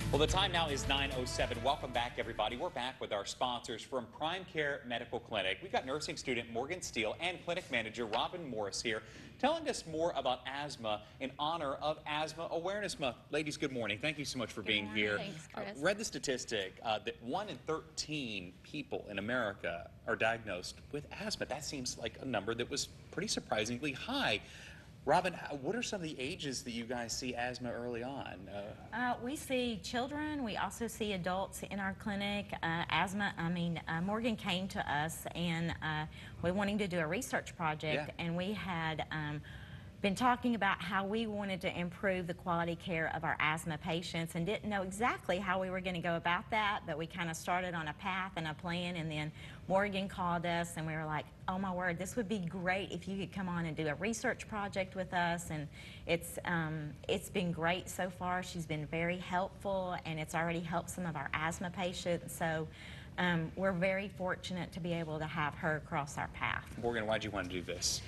Well, the time now is 9:07. Welcome back, everybody. We're back with our sponsors from PrimeCare Medical Clinic. We've got nursing student Morgan Steele and clinic manager Robin Morris here telling us more about asthma in honor of Asthma Awareness Month. Ladies, good morning. Thank you so much for being here. Thanks, Chris. Read the statistic that 1 in 13 people in America are diagnosed with asthma. That seems like a number that was pretty surprisingly high. Robin, what are some of the ages that you guys see asthma early on? We see children. We also see adults in our clinic. Morgan came to us and we wanting to do a research project, and we had been talking about how we wanted to improve the quality care of our asthma patients and didn't know exactly how we were going to go about that, but we kind of started on a path and a plan, and then Morgan called us and we were like, oh my word, this would be great if you could come on and do a research project with us. And it's been great so far. She's been very helpful, and it's already helped some of our asthma patients. So we're very fortunate to be able to have her cross our path. Morgan, why'd you want to do this?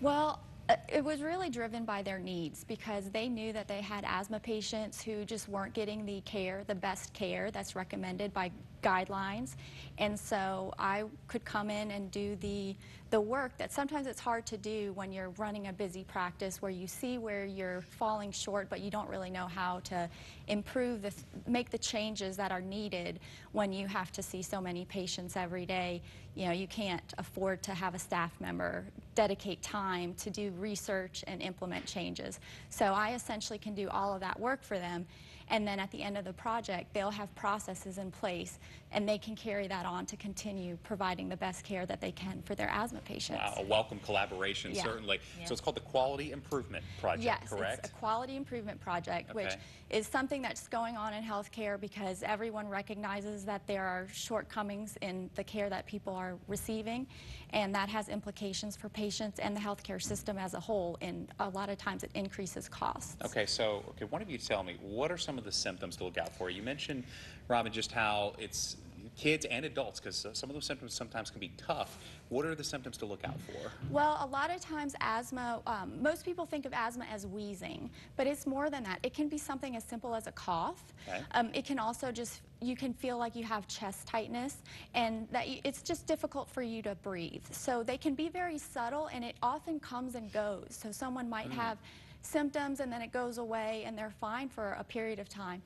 Well, it was really driven by their needs, because they knew that they had asthma patients who just weren't getting the care, the best care that's recommended by guidelines. And so I could come in and do the work that sometimes it's hard to do when you're running a busy practice, where you see where you're falling short, but you don't really know how to improve, make the changes that are needed when you have to see so many patients every day. You know, you can't afford to have a staff member dedicate time to do research and implement changes. So I essentially can do all of that work for them. And then at the end of the project, they'll have processes in place, and they can carry that on to continue providing the best care that they can for their asthma patients. Wow, a welcome collaboration, certainly. Yeah. So it's called the Quality Improvement Project, correct? It's a Quality Improvement Project, which is something that's going on in healthcare because everyone recognizes that there are shortcomings in the care that people are receiving, and that has implications for patients and the healthcare system as a whole, and a lot of times it increases costs. Okay, so one of you tell me, what are some of the symptoms to look out for? You mentioned, Robin, just how it's kids and adults, because some of those symptoms sometimes can be tough. What are the symptoms to look out for? Well, a lot of times asthma, most people think of asthma as wheezing, but it's more than that. It can be something as simple as a cough. Okay. It can also just, you can feel like you have chest tightness, and that it's just difficult for you to breathe. So they can be very subtle, and it often comes and goes. So someone might have symptoms and then it goes away and they're fine for a period of time.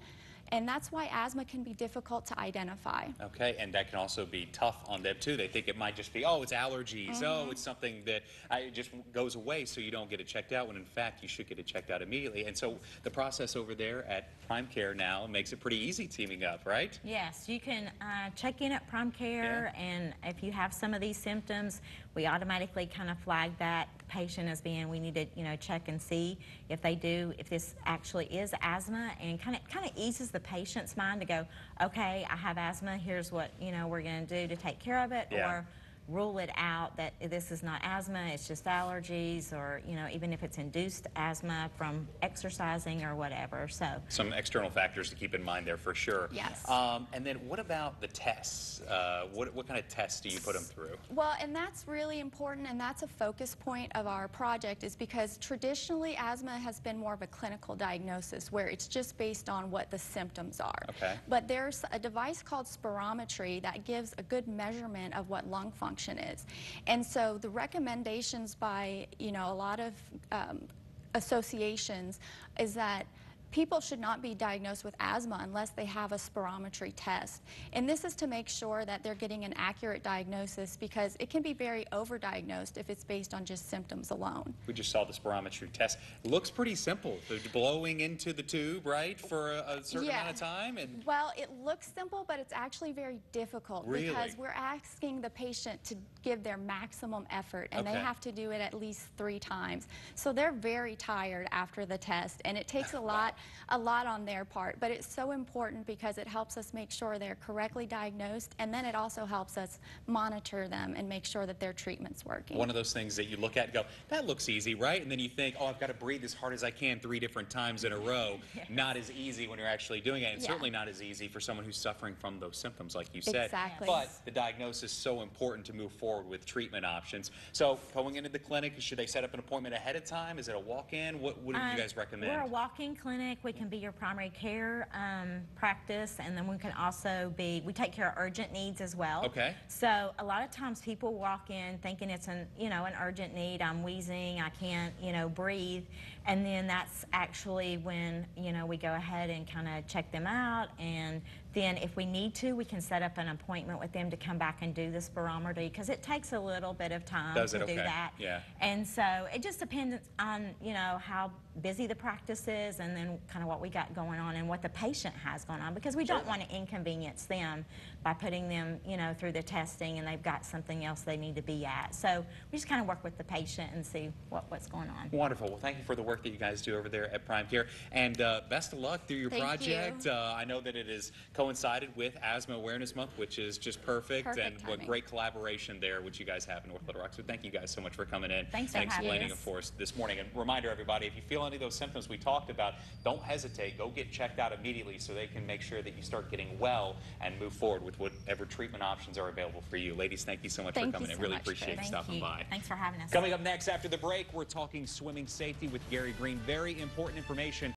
And that's why asthma can be difficult to identify. Okay, and that can also be tough on them too. They think it might just be, oh, it's allergies, oh, it's something that it just goes away, so you don't get it checked out, when in fact you should get it checked out immediately. And so the process over there at PrimeCare now makes it pretty easy teaming up, right? Yes, you can check in at PrimeCare, and if you have some of these symptoms, we automatically kind of flag that patient as being, we need to check and see if they do, if this actually is asthma, and kind of eases the patient's mind to go, okay, I have asthma, here's what we're going to do to take care of it, or rule it out that this is not asthma, it's just allergies, or even if it's induced asthma from exercising or whatever. So some external factors to keep in mind there for sure. Yes. And then what about the tests? What kind of tests do you put them through? Well, and that's really important, and that's a focus point of our project, is because traditionally asthma has been more of a clinical diagnosis where it's just based on what the symptoms are. Okay. But there's a device called spirometry that gives a good measurement of what lung function is. And so the recommendations by a lot of associations is that people should not be diagnosed with asthma unless they have a spirometry test. And this is to make sure that they're getting an accurate diagnosis, because it can be very overdiagnosed if it's based on just symptoms alone. We just saw the spirometry test. It looks pretty simple. They're blowing into the tube, right, for a certain amount of time? And well, it looks simple, but it's actually very difficult. Really? Because we're asking the patient to give their maximum effort, and they have to do it at least 3 times. So they're very tired after the test, and it takes a lot on their part, but it's so important because it helps us make sure they're correctly diagnosed, and then it also helps us monitor them and make sure that their treatment's working. One of those things that you look at and go, that looks easy, right? And then you think, oh, I've got to breathe as hard as I can 3 different times in a row. Not as easy when you're actually doing it, and certainly not as easy for someone who's suffering from those symptoms, like you said. Exactly. But the diagnosis is so important to move forward with treatment options. So going into the clinic, should they set up an appointment ahead of time? Is it a walk-in? What do you guys recommend? We're a walk-in clinic. clinic, we can be your primary care practice, and then we can also be, we take care of urgent needs as well. Okay. So a lot of times people walk in thinking it's an urgent need. I'm wheezing, I can't, breathe, and then that's actually when, we go ahead and kind of check them out, and then if we need to, we can set up an appointment with them to come back and do the spirometry, because it takes a little bit of time to do that. Yeah. And so it just depends on, how busy the practice is, and then kind of what we got going on and what the patient has going on, because we don't want to inconvenience them by putting them, through the testing and they've got something else they need to be at. So we just kind of work with the patient and see what's going on. Wonderful. Well, thank you for the work that you guys do over there at PrimeCare, and best of luck through your project. I know that it is coincided with Asthma Awareness Month, which is just perfect and what great collaboration there, which you guys have in North Little Rock. So thank you guys so much for coming in and explaining it for us this morning. And reminder, everybody, if you feel any of those symptoms we talked about, don't hesitate. Go get checked out immediately so they can make sure that you start getting well and move forward with whatever treatment options are available for you. Ladies, thank you so much for coming in. Really appreciate you stopping by. Thanks for having us. Coming up next after the break, we're talking swimming safety with Gary Green. Very important information